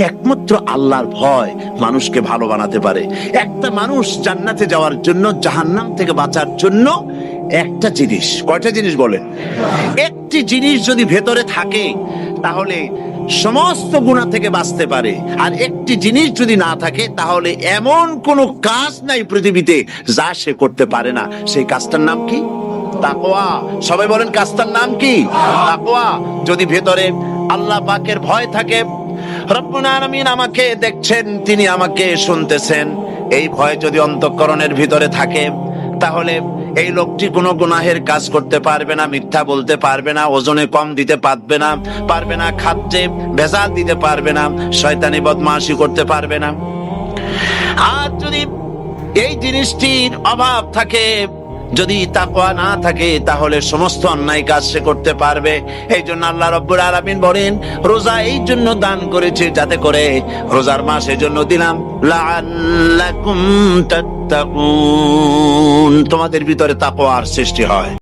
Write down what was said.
একমাত্র আল্লাহর ভয় মানুষকে ভালো বানাতে পারে। একটা মানুষ জান্নাতে যাওয়ার জন্য, জাহান্নাম থেকে বাঁচার জন্য একটা জিনিস, কয়টা জিনিস বলেন? একটি জিনিস যদি ভেতরে থাকে তাহলে সমস্ত গুনাহ থেকে বাঁচতে পারে। আর একটি জিনিস যদি না থাকে তাহলে এমন কোনো কাজ নাই পৃথিবীতে যা সে করতে পারে না। সেই কাজটার নাম কি? তাকওয়া। সবাই বলেন, কাজটার নাম কি? তাকওয়া। যদি ভেতরে আল্লাহ পাকের ভয় থাকে, রব্বুল আলামিন আমাকে দেখছেন, তিনি আমাকে শুনতেছেন, এই ভয় যদি অন্তঃকরণের ভিতরে থাকে তাহলে এই লোকটি কোনো গুনাহের কাজ করতে পারবে না, মিথ্যা বলতে পারবে না, ওজনে কম দিতে পারবে না, খাদ্যে ভেজাল দিতে পারবে না, শয়তানি বদমাশি করতে পারবে না। আর যদি এই জিনিসটির অভাব থাকে, যদি তাকওয়া না থাকে, তাহলে সমস্ত অন্যায় কাজ সে করতে পারবে। এই জন্য আল্লাহ রাব্বুল আলামিন বলেন, রোজা এই জন্য দান করেছে যাতে করে, রোজার মাস এই জন্য দিলাম, লাআল্লাকুম তাত্তাকুন, তোমাদের ভিতরে তাকওয়ার সৃষ্টি হয়।